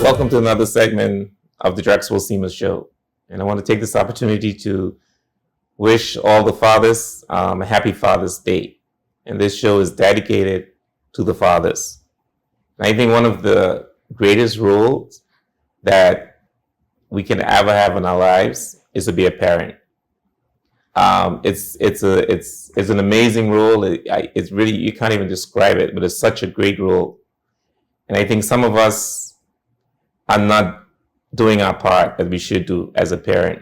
Welcome to another segment of the Drexel Seamus Show. And I want to take this opportunity to wish all the fathers a happy Father's Day. And this show is dedicated to the fathers. And I think one of the greatest roles that we can ever have in our lives is to be a parent. It's an amazing role. It's really, you can't even describe it, but it's such a great role. And I think some of us are not doing our part that we should do as a parent.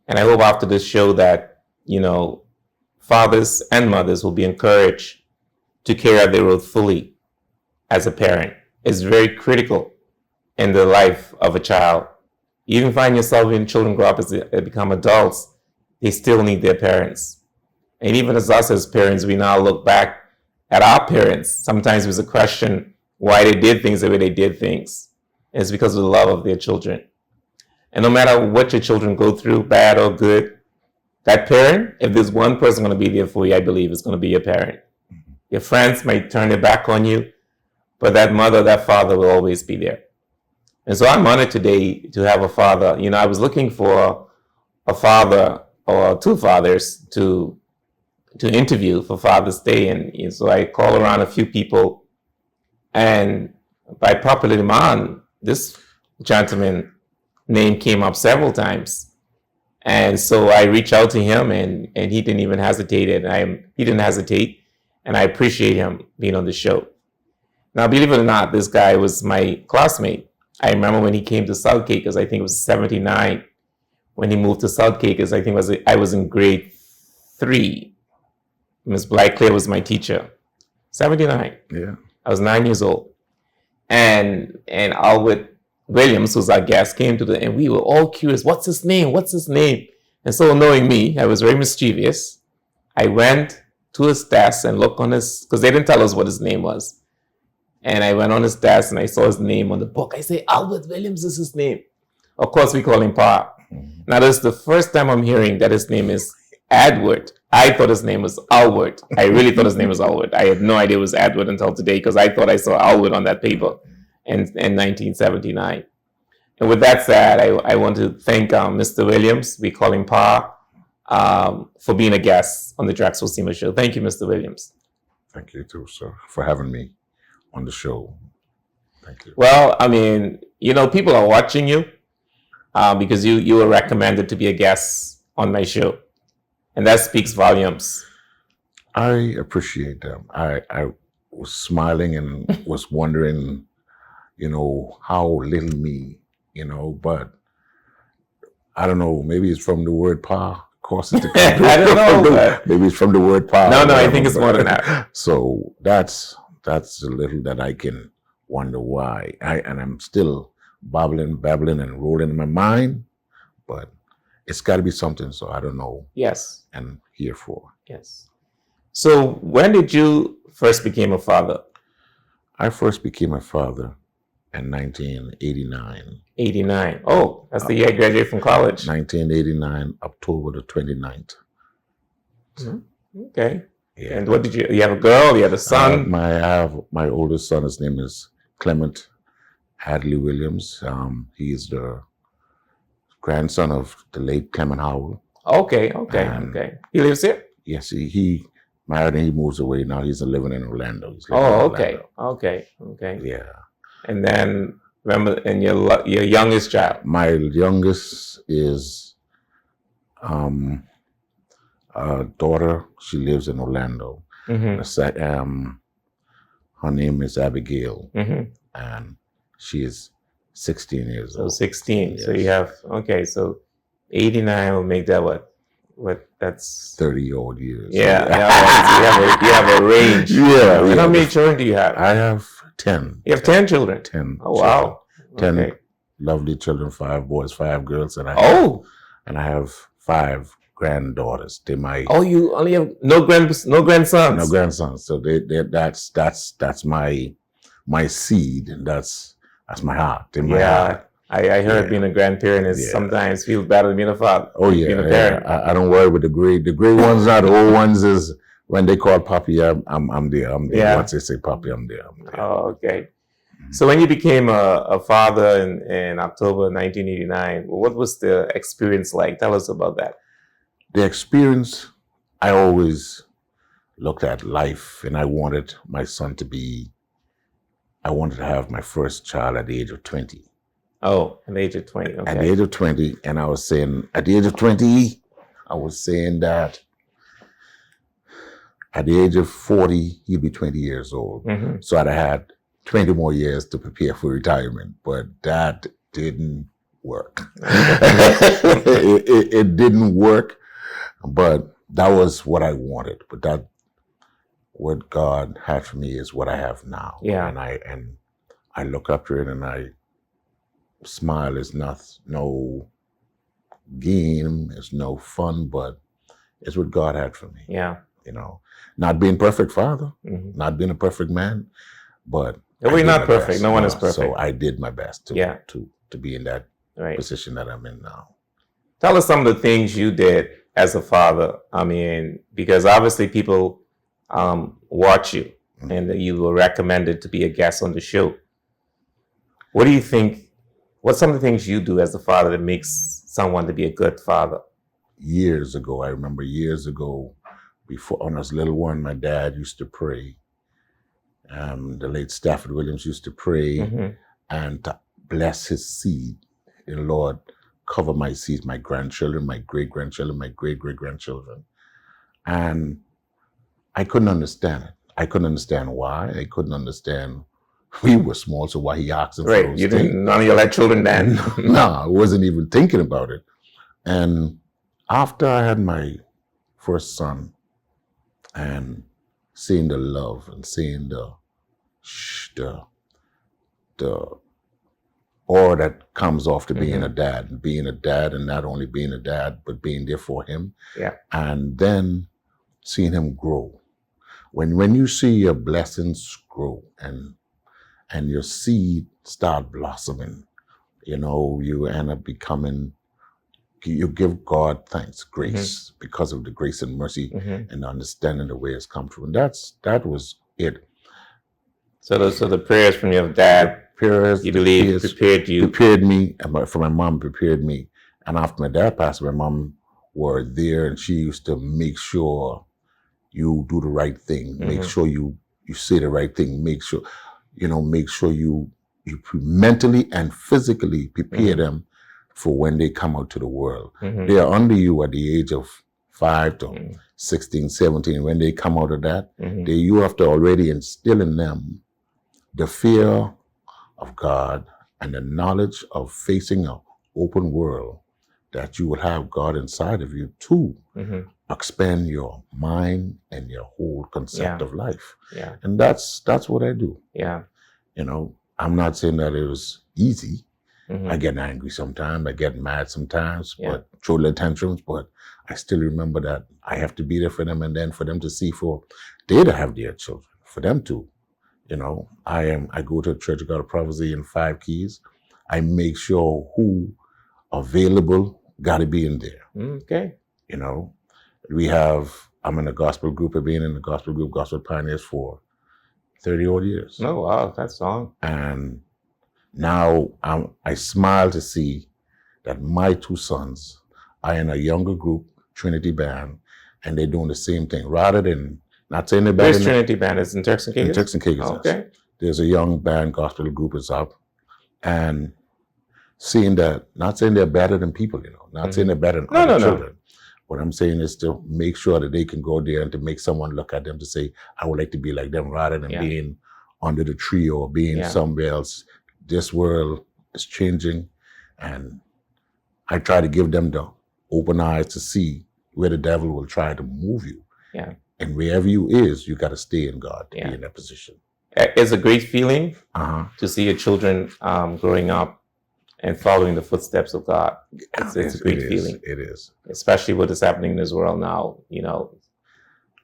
And I hope after this show that, fathers and mothers will be encouraged to carry out their role fully as a parent. It's very critical in the life of a child. You even find yourself when children grow up as they become adults, they still need their parents. And even as us as parents, we now look back at our parents. Sometimes there's a question why they did things the way they did things. And it's because of the love of their children. And no matter what your children go through, bad or good, that parent, if there's one person going to be there for you, I believe it's going to be your parent. Your friends might turn their back on you, but that mother, that father will always be there. And so I'm honored today to have a father. I was looking for a father or two fathers to interview for Father's Day. And so I called around a few people, and by popular demand, this gentleman name came up several times. And so I reached out to him, and he didn't even hesitate. He didn't hesitate. And I appreciate him being on the show. Now, believe it or not, this guy was my classmate. I remember when he came to South Cape, because I think it was 79 when he moved to South Cape, because I think I was in grade 3. Miss Blackclear was my teacher. 79. Yeah. I was 9 years old. And Albert Williams, who's our guest, came and we were all curious, what's his name? And so knowing me, I was very mischievous. I went to his desk and looked on because they didn't tell us what his name was. And I went on his desk and I saw his name on the book. I say, Albert Williams is his name. Of course, we call him Pa. Mm-hmm. Now, this is the first time I'm hearing that his name is Edward. I thought his name was Albert. I really thought his name was Albert. I had no idea it was Edward until today, because I thought I saw Albert on that paper in 1979. And with that said, I want to thank Mr. Williams, we call him Pa, for being a guest on the Drexel Seamus Show. Thank you, Mr. Williams. Thank you too, sir, for having me on the show. Thank you. Well, people are watching you because you were recommended to be a guest on my show. And that speaks volumes. I appreciate them. I was smiling and was wondering, how little me, but I don't know, maybe it's from the word Pa. Of course, it's I don't know. Maybe it's from the word Pa. No, I think it's more than that. So that's a little that I can wonder why. And I'm still babbling and rolling in my mind, but it's got to be something, so I don't know. Yes. And here for. Yes. So when did you first become a father? I first became a father in 1989. 89. Oh, that's the year I graduated from college. 1989, October the 29th. Mm-hmm. Okay. Yeah. And what did you have a girl? You had a son? I have my oldest son. His name is Clement Hadley Williams. He is the grandson of the late Clement Howell. Okay. He lives here? Yes, he married and he moves away now. He's living in Orlando. Okay. Yeah. And then remember, and your youngest child? My youngest is a daughter. She lives in Orlando. Mm-hmm. Her name is Abigail, mm-hmm. and she is 16 years old. So 16. Yes. So you have, so 89 will make that what that's 30-odd years. Yeah. You have a range. Yeah. And how many children do you have? I have 10. You have 10 children? 10. Oh, wow. 10 lovely children, 5 boys, 5 girls. And I have 5 granddaughters. You only have no grandsons? No grandsons. So that's my seed, and that's my heart. In my heart. I heard being a grandparent is sometimes feels better than being a father. Oh yeah, being a parent. I don't worry with the gray ones. Not the old ones is When they call Poppy, I'm there. I'm there. Yeah. Once they say Poppy, I'm there. I'm there. Oh, okay. So when you became a father in October 1989, what was the experience like? Tell us about that. The experience, I always looked at life, and I wanted my son to be. I wanted to have my first child at the age of 20. Oh, at the age of 20. Okay. At the age of 20, and I was saying, at the age of 20, I was saying that at the age of 40, he'd be 20 years old. Mm-hmm. So I'd have had 20 more years to prepare for retirement, but that didn't work. it didn't work, but that was what I wanted. But that, what God had for me is what I have now. Yeah. And I look up to it and I smile. It's not no game, it's no fun, but it's what God had for me. Yeah. You know, not being perfect father, Mm-hmm. not being a perfect man, but We're not perfect. No one is perfect. So I did my best to be in that right. position that I'm in now. Tell us some of the things you did as a father. I mean, because obviously people watch you, mm-hmm. and you were recommended to be a guest on the show. What do you think? What's some of the things you do as a father that makes someone to be a good father? Years ago, I remember years ago, before when I was a little one, my dad used to pray. The late Stafford Williams used to pray, mm-hmm. and to bless his seed. And Lord, cover my seed, my grandchildren, my great-grandchildren, my great-great-grandchildren. And I couldn't understand it. I couldn't understand why. I couldn't understand. We were small, so why he asked him right. for those You things. didn't, none of you had children then. No, I wasn't even thinking about it. And after I had my first son and seeing the love and seeing the aura that comes off to being, mm-hmm. being a dad, and not only being a dad, but being there for him. Yeah. And then seeing him grow. When you see your blessings grow and your seed start blossoming, you know, you end up becoming, you give God thanks, grace, mm-hmm. because of the grace and mercy, mm-hmm. and understanding the way it's come through. And that was it. So the prayers from your dad, you believe, prepared me, and for my mom prepared me. And after my dad passed, my mom were there, and she used to make sure you do the right thing, mm-hmm. make sure you say the right thing, make sure you mentally and physically prepare, mm-hmm. them for when they come out to the world. Mm-hmm. They are under you at the age of 5 to, mm-hmm. 16, 17. When they come out of that, mm-hmm. You have to already instill in them the fear of God and the knowledge of facing an open world, that you will have God inside of you to, mm-hmm. expand your mind and your whole concept, yeah. of life. Yeah. And that's what I do. Yeah. You know, I'm not saying that it was easy. Mm-hmm. I get angry sometimes, I get mad sometimes, yeah. but throw little tantrums, but I still remember that I have to be there for them, and then for them to see, for they to have their children, for them to, you know, I go to the Church of God of Prophecy in 5 Keys. I make sure who available got to be in there. Okay. You know, I'm in a gospel group. I've been in the gospel group, Gospel Pioneers, for 30 odd years. Oh, wow, that's long. And now I smile to see that my 2 sons are in a younger group, Trinity Band, and they're doing the same thing. Rather than, not saying they're better. Where's Trinity Band? Is in Turks and Caicos? In Turks and Caicos. Okay. There's a young band, gospel group is up, and seeing that, not saying they're better than people, you know, not, mm-hmm. saying they're better than other children. No. What I'm saying is to make sure that they can go there and to make someone look at them to say, I would like to be like them, rather than, yeah. being under the tree or being, yeah. somewhere else. This world is changing, and I try to give them the open eyes to see where the devil will try to move you. Yeah. And wherever you is, you got to stay in God to, yeah. be in that position. It's a great feeling, uh-huh. to see your children growing up and following the footsteps of God. It's a great feeling. It is. Especially what is happening in this world now, you know.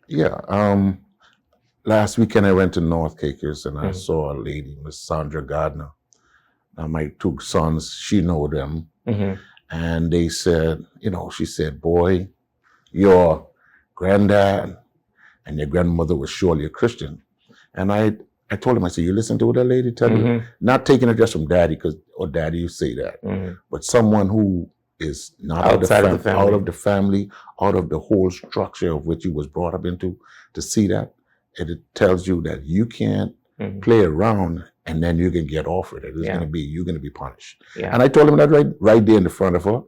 Yeah. Last weekend I went to North Caicos, and I, mm-hmm. saw a lady, Miss Sandra Gardner. Now my 2 sons, she know them. Mm-hmm. And they said, you know, she said, boy, your granddad and your grandmother was surely a Christian. And I told him, I said, you listen to what that lady tell you? Not taking it just from daddy, or daddy, you say that, but someone who is not Outside of the family. out of the family, out of the whole structure of which he was brought up into, to see that, it tells you that you can't play around and then you can get off with it. It's going to be, you're going to be punished. Yeah. And I told him that right there in the front of her,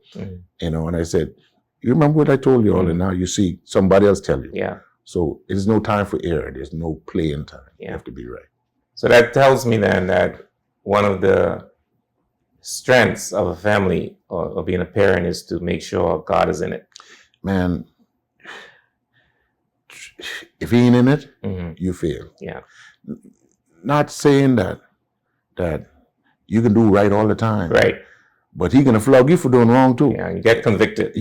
you know, and I said, you remember what I told you all, and now you see somebody else tell you. Yeah. So there's no time for error. There's no playing time. You have to be right. So that tells me then that one of the strengths of a family or being a parent is to make sure God is in it. Man, if he ain't in it, you fail. Yeah. Not saying that you can do right all the time. Right. But he gonna flog you for doing wrong too. Yeah, you get convicted.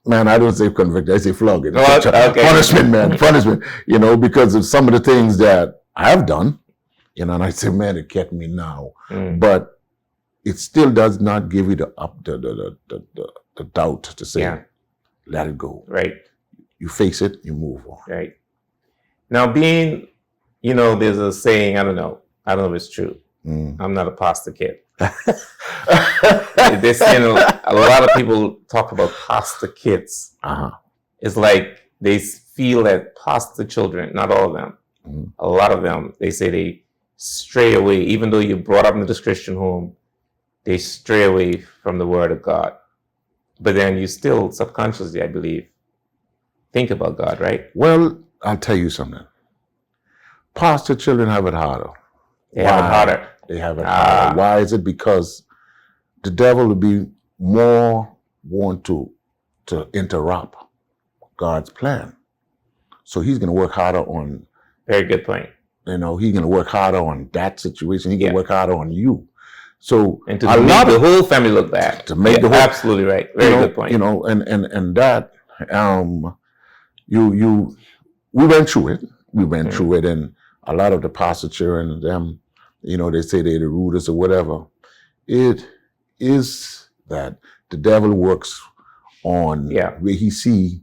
Man, I don't say convicted, I say flog it. Oh, okay. Punishment, man, punishment. You know, because of some of the things that I've done, you know, and I say, man, it kept me now. But it still does not give you the doubt to say, let it go. Right. You face it, you move on. Right. Now, being, you know, there's a saying, I don't know if it's true. I'm not a pastor kid. They're saying a lot of people talk about pastor kids. It's like they feel that pastor children, not all of them, a lot of them, they say they stray away, even though you're brought up in this Christian home, they stray away from the word of God. But then you still subconsciously, I believe, think about God, right? Well, I'll tell you something. Pastor children have it harder. They have it harder. They have it harder. Why is it? Because the devil will be more want to interrupt God's plan. So he's going to work harder on. Very good point. You know, he's going to work harder on that situation. He's going to work harder on you. So and to make the whole family look bad. To make the whole, absolutely right. Very good point. You know, and that we went through it. We went through it, and a lot of the pastor children and them, you know, they say they're the rudest or whatever. It is that the devil works on where he see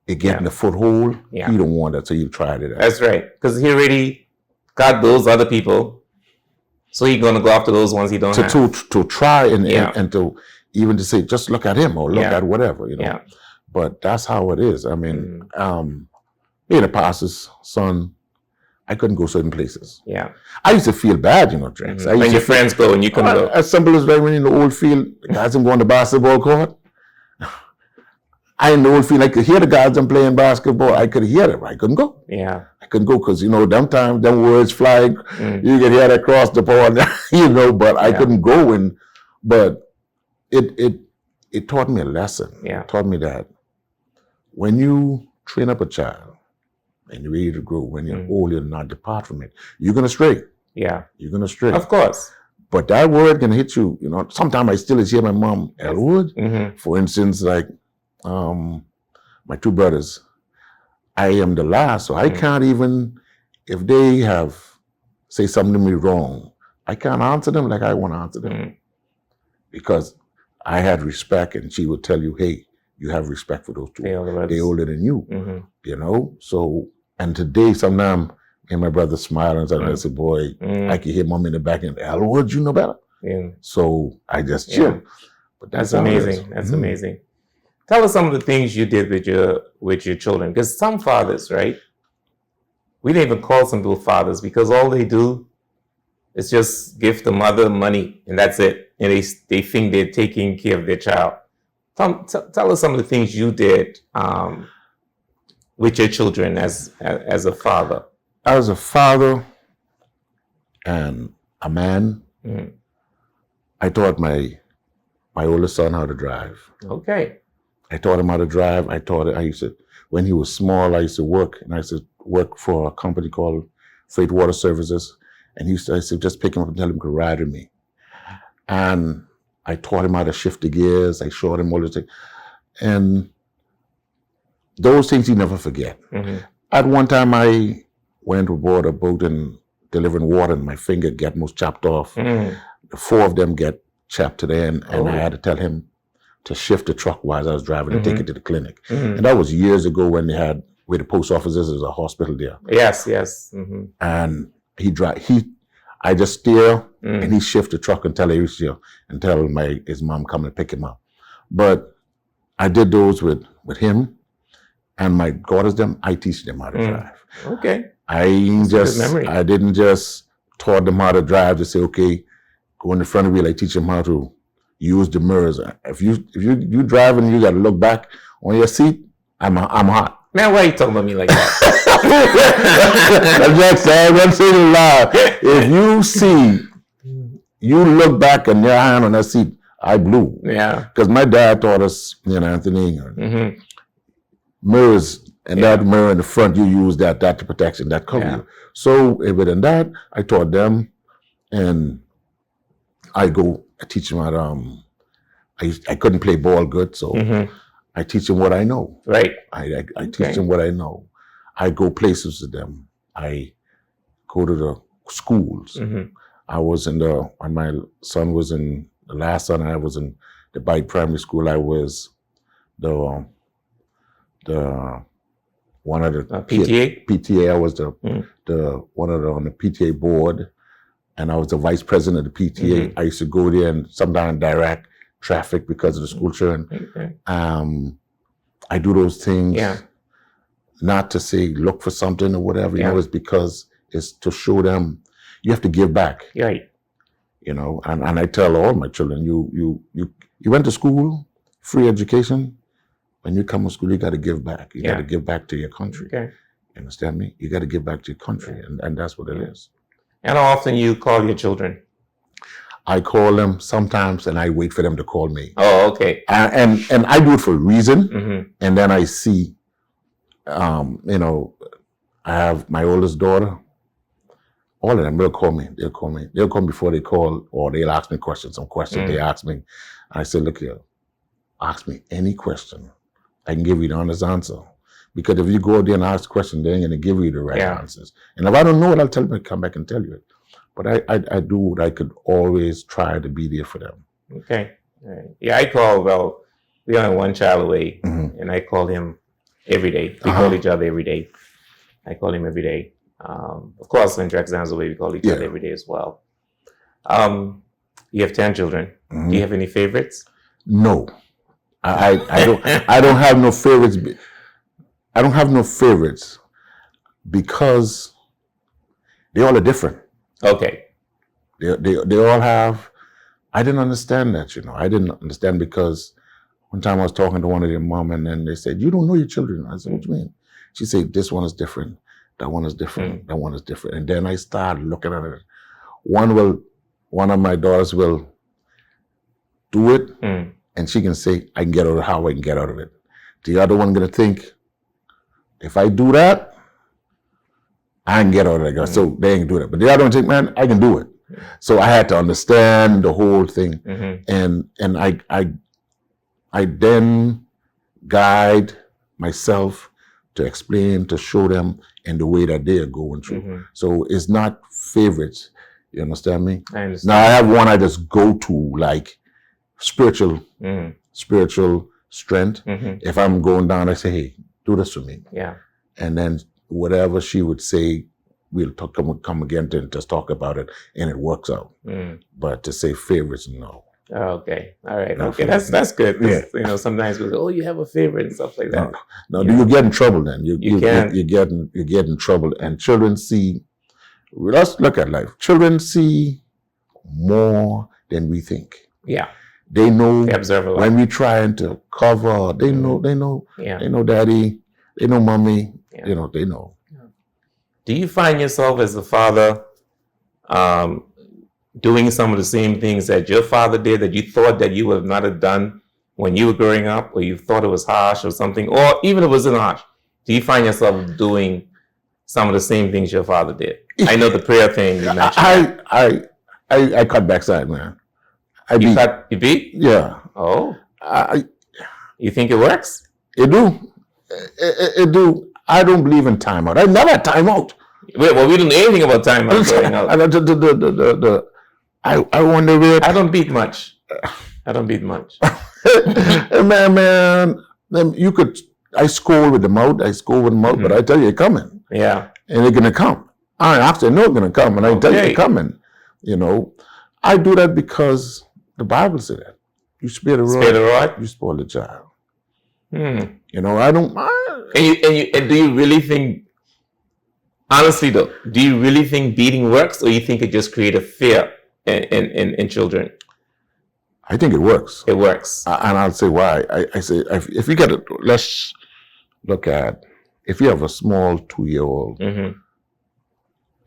it getting the foothold. He don't want that, so you tried it out. That's right, because he already got those other people. So he's going to go after those ones he don't have. To try and to even to say, just look at him or look at whatever, you know. Yeah. But that's how it is. I mean, being a pastor's son, I couldn't go certain places. Yeah. I used to feel bad, you know, Drex. When your friends go and you couldn't go. As simple as right when in the old field, the guys them going to basketball court. I in the old field, I could hear the guys them playing basketball. I could hear it. I couldn't go. Yeah. I couldn't go because, you know, them times, them words fly. You could hear that across the pond, you know, but I couldn't go. But it taught me a lesson. Yeah. It taught me that when you train up a child and you're ready to grow, when you're old, you'll not depart from it. You're going to stray. Yeah. You're going to stray. Of course. But that word can hit you, you know. Sometimes I still hear my mom, Elwood, for instance, like, my two brothers, I am the last, so I can't even, if they have say something to me wrong, I can't answer them like I want to answer them. Because I had respect, and she would tell you, hey, you have respect for those two. They're older than you, you know? So, and today, sometimes, me and my brother smile and I say, boy, I can hear mom in the back end, Elwood, you know better? So I just chill. But that's amazing. That's amazing. Tell us some of the things you did with your children. Because some fathers, right? We don't even call some people fathers because all they do is just give the mother money and that's it. And they think they're taking care of their child. Tell us some of the things you did with your children as a father. As a father and a man, I taught my oldest son how to drive. Okay. I taught him how to drive. When he was small, I used to work, and I used to work for a company called Freight Water Services. And I used to just pick him up and tell him to ride with me. And I taught him how to shift the gears. I showed him all the things. And those things you never forget. At one time, I went aboard a boat and delivering water, and my finger got most chopped off. The 4 of them get chapped to the end, and I had to tell him to shift the truck while I was driving and take it to the clinic. And that was years ago when where the post office is. There's a hospital there. Yes, yes. Mm-hmm. And I just steer, and he shift the truck until his mom come and pick him up. But I did those with him and my daughters. I teach them how to drive. Okay. I didn't just taught them how to drive to say, okay, go in the front of the wheel. I teach them how to use the mirrors. If you drive and you got to look back on your seat, I'm hot. Man, why are you talking about me like that? I'm just saying, I'm saying it loud. If you look back and your hand on that seat, I blew. Yeah. Because my dad taught us, Anthony, mirrors, and that mirror in the front, you use that to protection, that cover you. So within that, I taught them, and I teach them how to, I couldn't play ball good, so I teach them what I know. Right. I teach them what I know. I go places with them. I go to the schools. I was when my son was in, the last son, I was in the Bike Primary School. I was the one of the PTA? PTA. I was the one of on the PTA board, and I was the vice president of the PTA. I used to go there and sometimes direct traffic because of the school children. I do those things not to say look for something or whatever, it's because it's to show them you have to give back. Right. And I tell all my children, you went to school, free education. When you come to school, you got to give back. You got to give back to your country. Okay. You understand me? You got to give back to your country, and that's what it is. And how often you call your children? I call them sometimes, and I wait for them to call me. Oh, okay. And I do it for a reason, and then I see, I have my oldest daughter. All of them will call me. They'll call me. They'll come before they call, or they'll ask me questions. Some questions they ask me. I say, look here, ask me any question. I can give you the honest answer. Because if you go out there and ask questions, they ain't going to give you the right answers. And if I don't know it, I'll tell them to come back and tell you it. But I do what I could always try to be there for them. Okay. All right. Yeah, I call, we only one child away, and I call him every day. We call each other every day. I call him every day. Of course, when Drexan's away, we call each other every day as well. You have 10 children. Do you have any favorites? No. I don't have no favorites. I don't have no favorites because they all are different. Okay. They all have. I didn't understand that, I didn't understand because one time I was talking to one of their mom, and then they said, "You don't know your children." I said, "What do you mean?" She said, "This one is different. That one is different. That one is different." And then I started looking at it. One of my daughters will do it, and she can say, "I can get out of how I can get out of it." The other one gonna think, if I do that, I can get out of it. So they ain't do that. But the other one think, man, I can do it. So I had to understand the whole thing, and I then guide myself to explain, to show them in the way that they are going through. So it's not favorites. You understand me? I understand. Now I have one I just go to, like spiritual strength. If I'm going down, I say, "Hey, do this for me." Yeah. And then whatever she would say, we'll come again to just talk about it, and it works out. But to say favorites, no. Okay. All right. Okay. That's good. Yeah. Sometimes we go, "Oh, you have a favorite," and stuff like that. No, you get in trouble then. You get in trouble, and children see. Let's look at life. Children see more than we think. Yeah. They know. They observe a lot. When we trying to cover. They know. They know. Yeah. They know daddy. They know mommy. Yeah. They know. Do you find yourself as a father doing some of the same things that your father did that you thought that you would not have done when you were growing up, or you thought it was harsh or something, or even if it wasn't harsh? Do you find yourself doing some of the same things your father did? I know the prayer thing you mentioned. I cut backside, man. You beat? Yeah. Oh. You think it works? It do. It do. I don't believe in timeout. I never had timeout. Wait, well, we don't know anything about timeout going out. I wonder where. I don't beat much. I don't beat much. Man, you could I scold with the mouth. I scold with the mouth, but I tell you, they're coming. Yeah. And they're gonna come. I actually know they're gonna come, and I tell you, they're coming. You know, I do that because the Bible said that. You spare the rod, you spoil the child. You know, I don't. And do you really think? Honestly, though, do you really think beating works, or you think it just creates a fear in children? I think it works. It works. And I'll say why. I say, if you get it, let's look at, if you have a small 2-year-old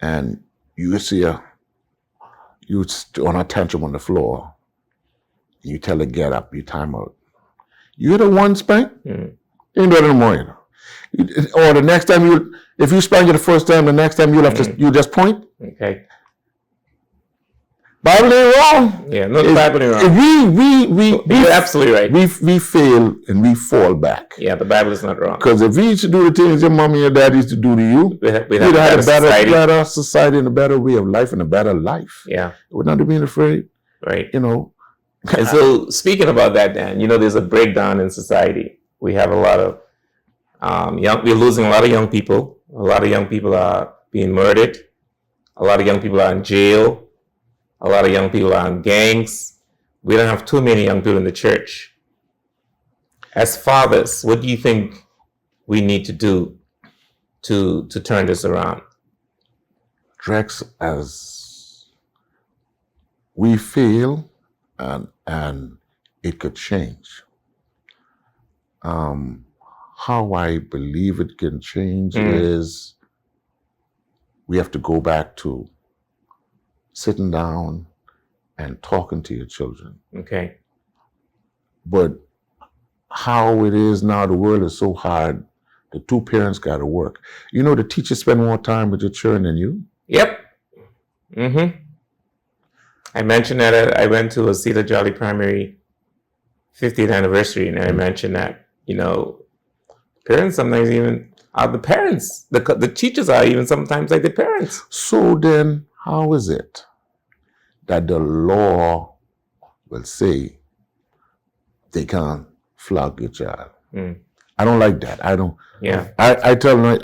and you see you on a tantrum on the floor, you tell her, get up, you time out. You hit a one spank, you ain't doing it anymore. Or the next time if you spank it the first time, the next time you just point. Okay. Bible ain't wrong. Yeah, no, the Bible ain't wrong. You're absolutely right. We fail and we fall back. Yeah, the Bible is not wrong. Because if we used to do the things your mommy and your dad used to do to you, we'd have a better society and a better way of life and a better life. Yeah. We're not being afraid. Right. You know. And so speaking about that, Dan, you know, there's a breakdown in society. We have a lot of we're losing a lot of young people. A lot of young people are being murdered. A lot of young people are in jail. A lot of young people are in gangs. We don't have too many young people in the church. As fathers, what do you think we need to do to turn this around? Drex, as we feel and it could change. How I believe it can change is we have to go back to sitting down and talking to your children. Okay. But how it is now, the world is so hard. The two parents got to work. You know, the teachers spend more time with your children than you. Yep. I mentioned that I went to a Cedar Jolly Primary 50th anniversary, and I mentioned that, you know, parents sometimes even are the parents. The teachers are even sometimes like the parents. So then, how is it that the law will say they can't flog your child? I don't like that. I don't. Yeah. I tell my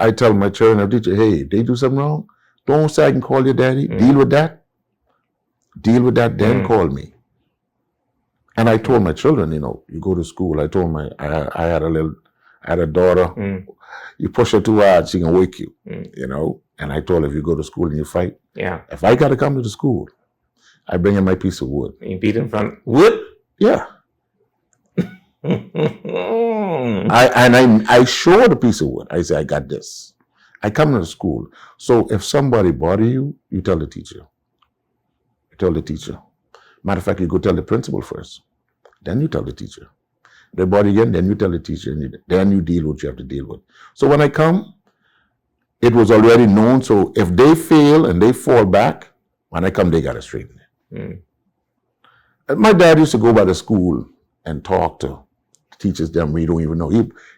children, I teacher, hey, if they do something wrong, don't say I can call your daddy. Deal with that. Then call me. And I told my children, you know, you go to school. I told I had a daughter. You push her too hard, she can wake you. You know. And I told her, if you go to school and you fight, if I got to come to the school, I bring in my piece of wood. You beat in front wood? Yeah. I show her the piece of wood. I say, I got this. I come to the school. So if somebody bother you, you tell the teacher. Matter of fact, you go tell the principal first. Then you tell the teacher. If they bother you again, then you tell the teacher. And then you deal with what you have to deal with. So when I come, it was already known. So if they fail and they fall back, when I come, they got to straighten it. My dad used to go by the school and talk to teachers them we don't even know.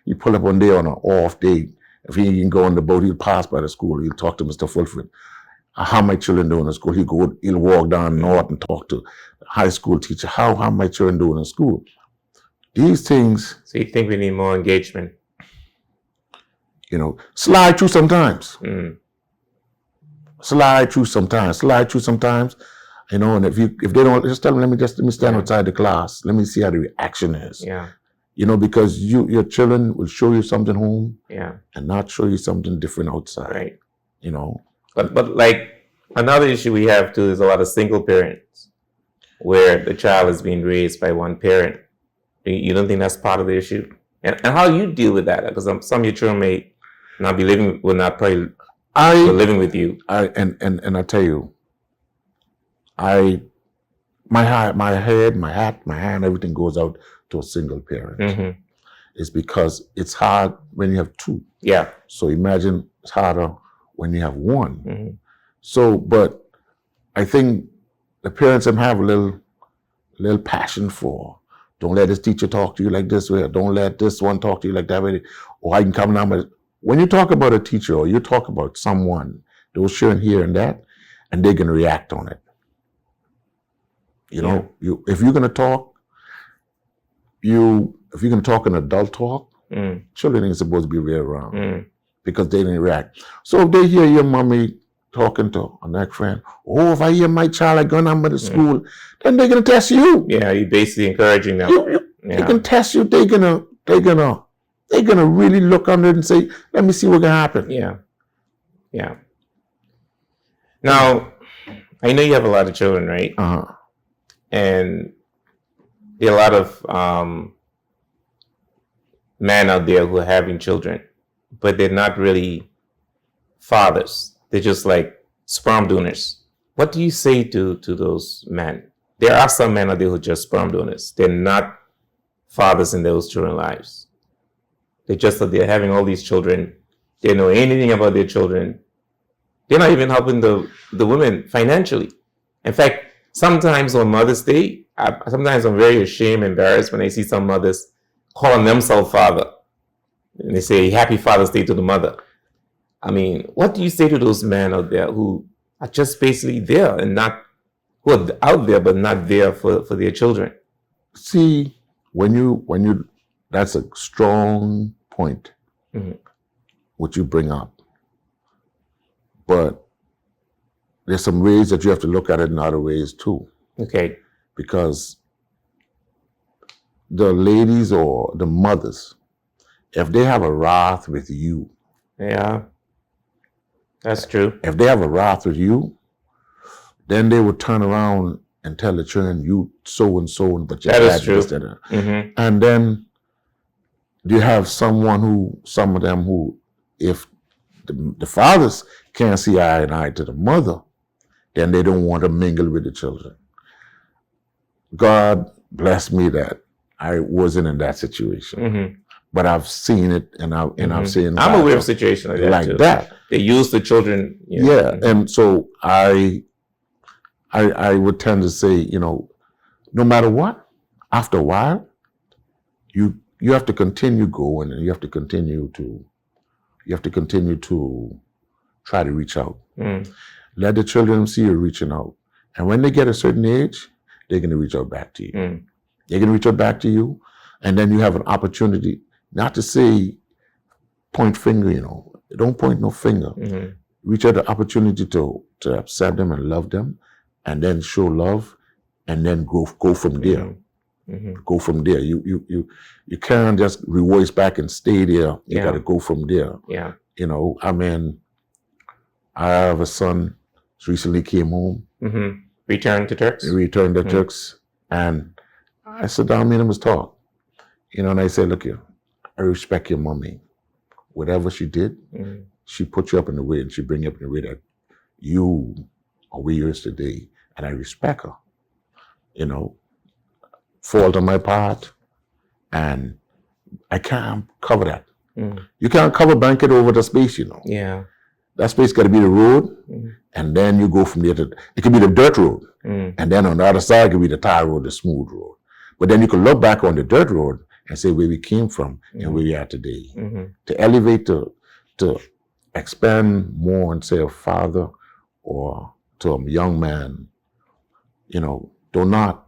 He pull up one day on an off day. If he can go on the boat, he'll pass by the school. He'll talk to Mr. Fulford. How my children doing in school? He'll walk down north and talk to the high school teacher. How my children doing in school? These things. So you think we need more engagement? You know, slide through sometimes. Slide through sometimes. You know, and if they don't, just tell them, let me stand outside the class. Let me see how the reaction is. Yeah. You know, because your children will show you something home. Yeah. And not show you something different outside. Right. You know. But like another issue we have too is a lot of single parents where the child is being raised by one parent. You don't think that's part of the issue? And how you deal with that? Because some of your children may not be living, will not probably be living with you. And I tell you, my head, my hand, everything goes out to a single parent. It's because it's hard when you have two. Yeah. So imagine it's harder when you have one. So, but I think the parents have a little passion for, don't let this teacher talk to you like this way, or don't let this one talk to you like that way, or I can come down. But when you talk about a teacher or you talk about someone, they'll share here and that, and they're going to react on it. You know, if you're going to talk, if you're going to talk an adult talk, Children ain't supposed to be real around because they didn't react. So if they hear your mommy talking to a next friend, oh, if I hear my child like going on to school, then they're gonna test you. Yeah, you're basically encouraging them. They can test you. They're gonna really look under it and say, let me see what's gonna happen. Yeah. Yeah. Now, I know you have a lot of children, right? And there are a lot of men out there who are having children, but they're not really fathers. They're just like sperm donors. What do you say to those men? There are some men out there who are just sperm donors. They're not fathers in those children's lives. They're having all these children. They don't know anything about their children. They're not even helping the women financially. In fact, sometimes on Mother's Day, sometimes I'm very ashamed, embarrassed when I see some mothers calling themselves father. And they say, Happy Father's Day to the mother. I mean, what do you say to those men out there who are just basically there and who are out there but not there for their children? See, when you that's a strong point, what you bring up. But there's some ways that you have to look at it in other ways too. Okay. Because the ladies or the mothers, if they have a wrath with you. Yeah, that's true. If they have a wrath with you, then they would turn around and tell the children, you so and so, but your dad is true. And then you have some of them who, if the fathers can't see eye and eye to the mother, then they don't want to mingle with the children. God bless me that I wasn't in that situation, but I've seen it, and I've seen. I'm aware of a situation like that. They use the children. And so I would tend to say, no matter what, after a while, you have to continue going, and you have to continue to try to reach out. Let the children see you reaching out. And when they get a certain age, they're going to reach out back to you. They're going to reach out back to you. And then you have an opportunity, not to say point finger, don't point no finger. Reach out the opportunity to accept them and love them, and then show love, and then go from there. Go from there. You can't just reverse back and stay there. You got to go from there. Yeah. I have a son who recently came home. Returned to Turks? Returned to Turks. And I sat down, me and him was talk. And I said, look here, I respect your mommy. Whatever she did, she put you up in the way, and she bring you up in the way that you are where you is today. And I respect her. Fault on my part. And I can't cover that. You can't cover blanket over the space, Yeah. That space got to be the road, and then you go from there to, it could be the dirt road, and then on the other side it could be the tar road, the smooth road. But then you can look back on the dirt road and say where we came from and where we are today. To elevate, to expand more and say a father or to a young man, do not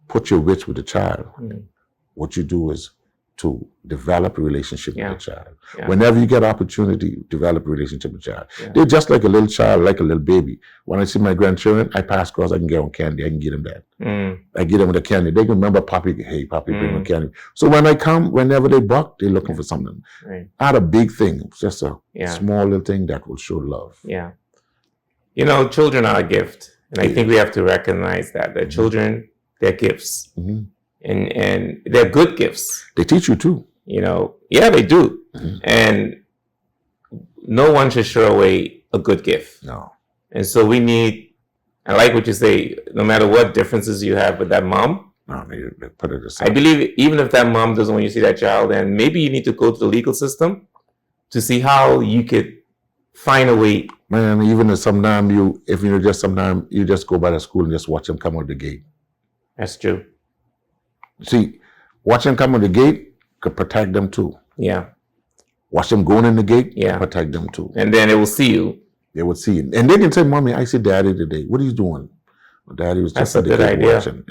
put your wits with the child. What you do is to develop a relationship with the child. Whenever you get opportunity, develop a relationship with the child. They're just like a little child, like a little baby. When I see my grandchildren, I pass across, I can get them candy, I can get them that. I get them the candy. They can remember Poppy, hey, Poppy, bring me candy. So when I come, whenever they buck, they're looking for something. Not a big thing, just a small little thing that will show love. Yeah. Children are a gift. And I think we have to recognize that. That children, they're gifts. And they're good gifts. They teach you too. Yeah, they do. And no one should throw away a good gift. No. And so we need, I like what you say, no matter what differences you have with that mom, they put it aside. I believe even if that mom doesn't want you to see that child, then maybe you need to go to the legal system to see how you could find a way. Man, even if sometimes you just go by the school and just watch them come out the gate. That's true. See, watch them come out the gate could protect them too. Yeah. Watch them going in the gate, protect them too. And then they will see you. They would see you. And they can say, Mommy, I see Daddy today. What are you doing? Well, Daddy was just That's a good idea. watching.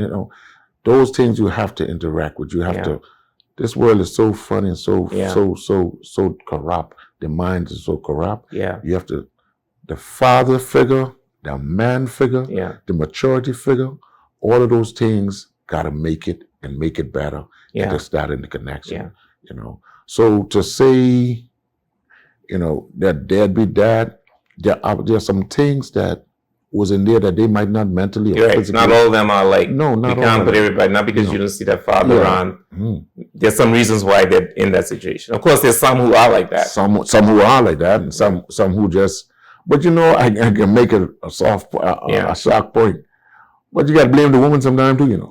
Those things you have to interact with. You have to This world is so funny and so Yeah. so corrupt. The mind is so corrupt. Yeah. You have to, the father figure, the man figure, Yeah. the maturity figure, all of those things gotta make it and make it better. Yeah. And to start in the connection. Yeah. You know. So to say, you know, that deadbeat dad, there's some things that was in there that they might not mentally or You're right. physically. Not all of them are like, No, not you all can't of put them. everybody, not because No. you don't see that father Yeah. around. Mm. There's some reasons why they're in that situation. Of course, there's some who are like that. Some who are like that, and some who just. But you know, I can make it a soft, a shock point. But you got to blame the woman sometimes too, you know.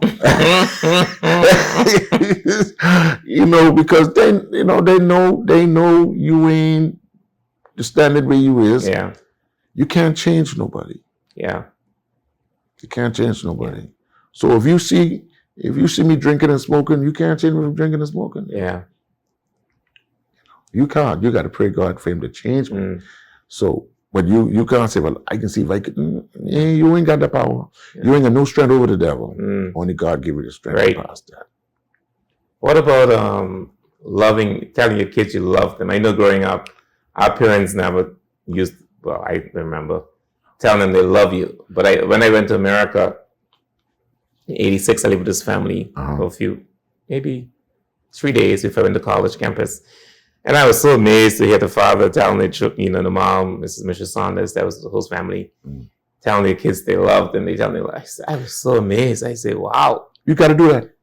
You know, because they know you ain't the standard where you is. Yeah. You can't change nobody. Yeah. You can't change nobody. So if you see me drinking and smoking, you can't change me from drinking and smoking. Yeah. You can't. You got to pray God for him to change me. Mm. So, but you can't say, well, I can see if I can. You ain't got the power. Yeah. You ain't got no strength over the devil. Mm. Only God give you the strength Right. to pass that. What about telling your kids you love them? I know growing up, our parents never used, well, I remember telling them they love you. But when I went to America in 86, I lived with this family for a few, maybe 3 days before I went to college campus. And I was so amazed to hear the father telling the mom, Mrs. Saunders, that was the whole family, telling their kids they loved them. They tell me, I was so amazed. I say, wow. You got to do that.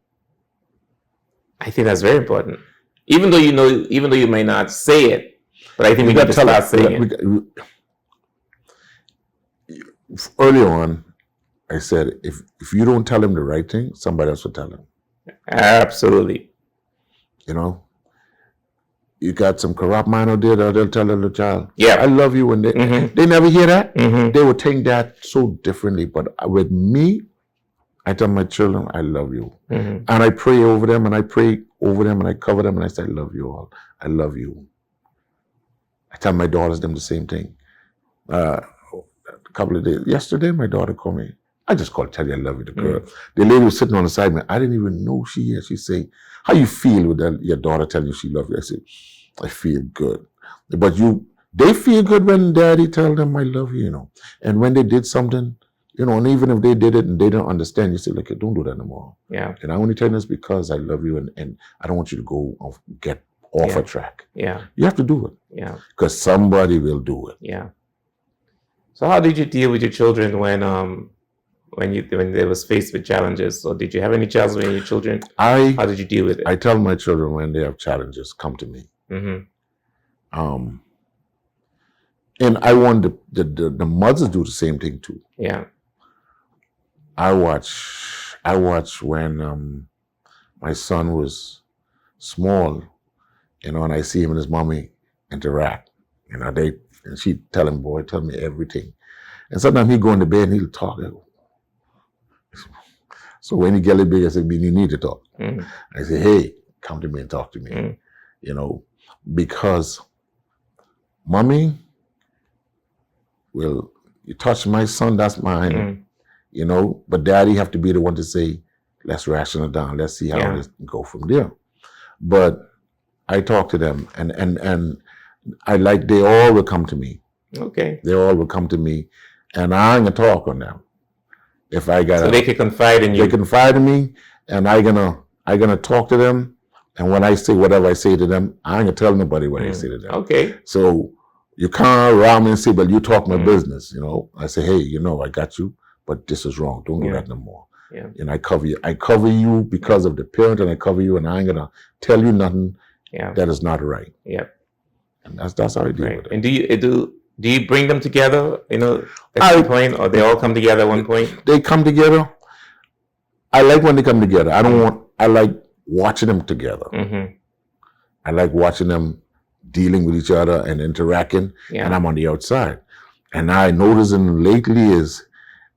I think that's very important. Even though you may not say it, but I think we got to start saying it. Early on, I said, if you don't tell him the right thing, somebody else will tell him. Absolutely. You know, you got some corrupt mind out there that they'll tell the child, yeah, I love you. And they never hear that. They would think that so differently. But with me, I tell my children, I love you. And I pray over them, and I cover them, and I say, I love you all. I love you. I tell my daughters them the same thing. A couple of days, yesterday, my daughter called me. I just called, tell you I love you, the girl. The lady was sitting on the side of me. I didn't even know she is. She say, how you feel with your daughter telling you she loves you? I said, I feel good. But they feel good when daddy tell them I love you, you know. And when they did something, you know, and even if they did it and they don't understand, you say, look, don't do that no more. Yeah. And I only tell you this because I love you and I don't want you to go get off a track. Yeah. You have to do it. Yeah. Because somebody will do it. Yeah. So how did you deal with your children when they was faced with challenges? Or did you have any challenges with your children? How did you deal with it? I tell my children when they have challenges, come to me. And I want the mothers do the same thing too. Yeah. I watch when my son was small, you know, and I see him and his mommy interact. You know, and she tell him, boy, tell me everything. And sometimes he go in the bed and he'll talk. So when he get a little big, I say, you need to talk. I say, hey, come to me and talk to me. You know, because mommy, well, you touch my son, that's mine. You know, but daddy have to be the one to say, let's ration it down. Let's see how this go from there. But I talk to them and I like, they all will come to me. Okay. They all will come to me and I'm gonna talk on them. If I got, so they can confide in you. They confide in me, and I gonna talk to them. And when I say whatever I say to them, I ain't gonna tell nobody what I say to them. Okay. So you can't round me and say, "But you talk my business." You know, I say, "Hey, you know, I got you, but this is wrong. Don't do that no more." Yeah. And I cover you. I cover you because of the parent, and I cover you, and I ain't gonna tell you nothing that is not right. Yeah. And that's how I deal with it. And do you bring them together, you know, at some point, or they all come together at one point? They come together. I like when they come together. I like watching them together. I like watching them dealing with each other and interacting, and I'm on the outside. And I noticing lately is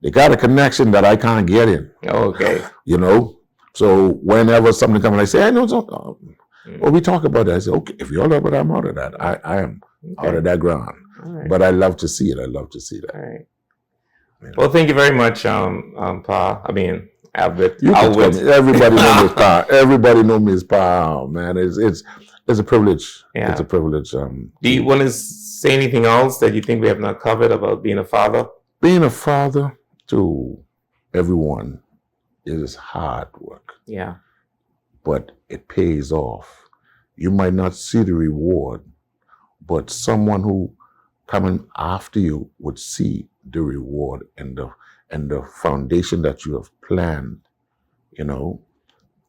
they got a connection that I can't get in. Okay. You know? So whenever something comes, I say, I know something. Well, we talk about that. I say, okay, if you're out, but I'm out of that. I am out of that ground. Right. But I love to see it. I love to see that. All right. Well, thank you very much, Pa. I mean, Albert. You can tell Albert. me. Everybody know Miss Power. Everybody know Miss Power, man. It's a privilege. Yeah. It's a privilege. Do you want to say anything else that you think we have not covered about being a father? Being a father to everyone is hard work. Yeah. But it pays off. You might not see the reward, but someone who coming after you would see the reward and the foundation that you have planned, you know,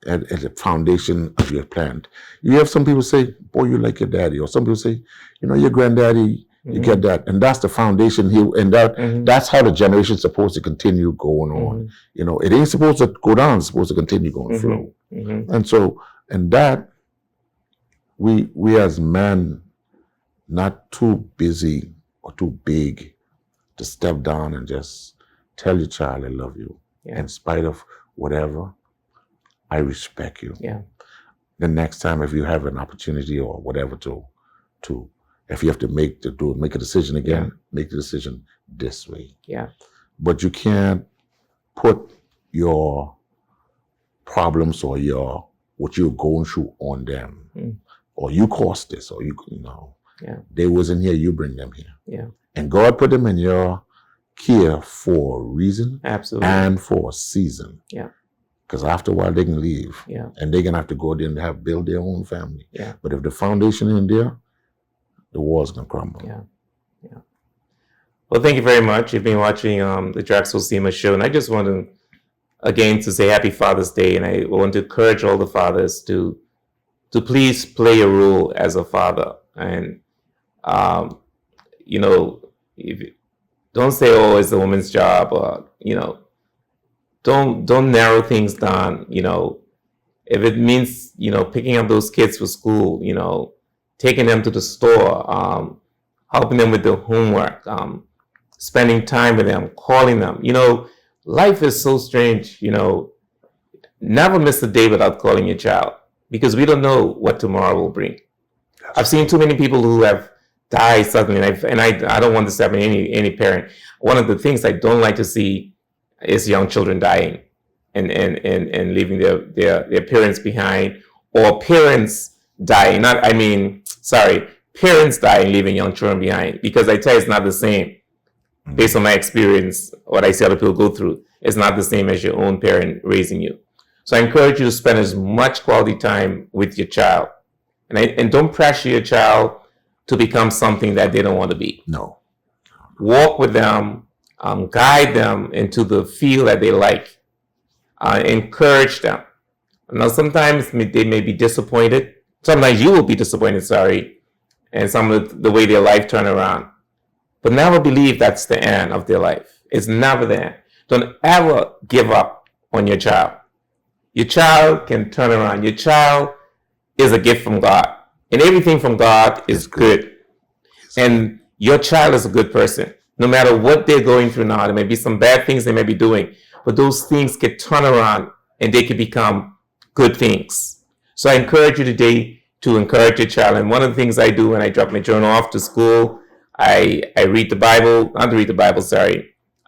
and the foundation of your planned. You have some people say, boy, you like your daddy, or some people say, you know, your granddaddy, you get that. And that's the foundation here, and that's how the generation's supposed to continue going on. You know, it ain't supposed to go down, it's supposed to continue going flow. And so, and that we as men, not too busy or too big to step down and just tell your child I love you. In spite of whatever, I respect you. The next time if you have an opportunity or whatever to if you have to make a decision again, make the decision this way. But you can't put your problems or what you're going through on them. Or you caused this, or you know. They wasn't here, you bring them here. And God put them in your care for a reason. Absolutely. And for a season. Because after a while they can leave. And they're gonna have to go there and build their own family. But if the foundation ain't there, the wall's gonna crumble. Well, thank you very much. You've been watching the Drexel Seema show, and I just want to again to say Happy Father's Day, and I want to encourage all the fathers to please play a role as a father. And you know, don't say, oh, it's the woman's job, or you know, don't narrow things down. You know, if it means, you know, picking up those kids for school, you know, taking them to the store, helping them with their homework, spending time with them, calling them. You know, life is so strange. You know, never miss a day without calling your child, because we don't know what tomorrow will bring. I've seen too many people who have died suddenly, and I don't want this to happen to any parent. One of the things I don't like to see is young children dying and leaving their parents behind, or parents dying. Parents dying, leaving young children behind. Because I tell you, it's not the same. Based on my experience, what I see other people go through, it's not the same as your own parent raising you. So I encourage you to spend as much quality time with your child. And don't pressure your child to become something that they don't want to be. No. Walk with them, guide them into the field that they like. Encourage them. Now, sometimes they may be disappointed. Sometimes you will be disappointed, and some of the way their life turn around. But never believe that's the end of their life. It's never the end. Don't ever give up on your child. Your child can turn around. Your child is a gift from God. And everything from God is good. And your child is a good person. No matter what they're going through now, there may be some bad things they may be doing, but those things can turn around and they can become good things. So I encourage you today to encourage your child. And one of the things I do when I drop my children off to school, I read the Bible, not to read the Bible,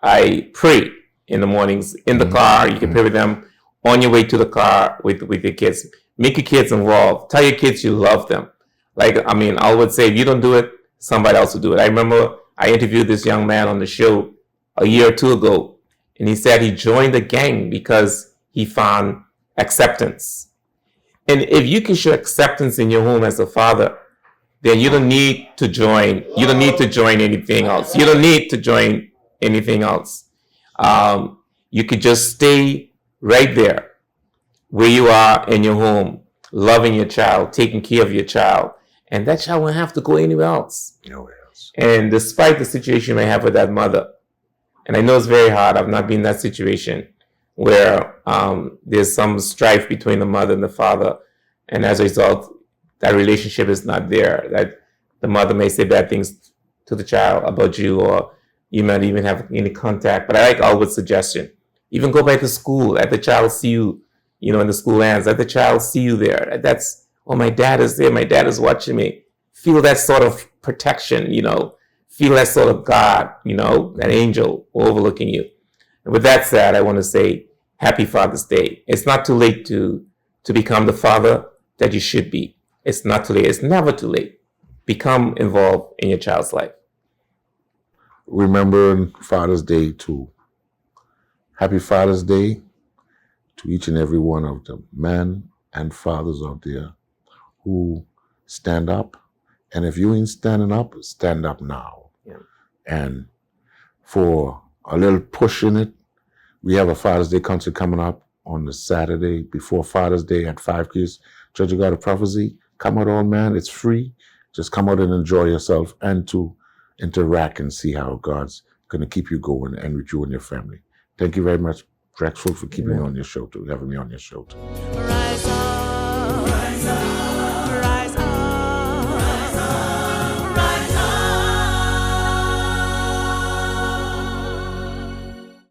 I pray in the mornings in the car. You can pray with them on your way to the car with your kids. Make your kids involved. Tell your kids you love them. I would say if you don't do it, somebody else will do it. I remember I interviewed this young man on the show a year or two ago, and he said he joined the gang because he found acceptance. And if you can show acceptance in your home as a father, then you don't need to join. You don't need to join anything else. You don't need to join anything else. You could just stay right there where you are in your home, loving your child, taking care of your child, and that child won't have to go anywhere else. Nowhere else. And despite the situation you may have with that mother, and I know it's very hard, I've not been in that situation where there's some strife between the mother and the father, and as a result, that relationship is not there. That the mother may say bad things to the child about you, or you might even have any contact. But I like Albert's suggestion. Even go back to school, let the child see you, in the school ends, let the child see you there. That's, oh, my dad is there, my dad is watching me. Feel that sort of protection, feel that sort of God, that angel overlooking you. And with that said, I want to say Happy Father's Day. It's not too late to become the father that you should be. It's not too late. It's never too late. Become involved in your child's life. Remember Father's Day too. Happy Father's Day to each and every one of the men and fathers out there who stand up. And if you ain't standing up, stand up now. Yeah. And for a little push in it, we have a Father's Day concert coming up on the Saturday before Father's Day at 5 Keys, Church of God of Prophecy. Come out, all man. It's free. Just come out and enjoy yourself and to interact and see how God's going to keep you going and with you and your family. Thank you very much, Drexel, for keeping me on your show, having me on your show. Rise up, rise up.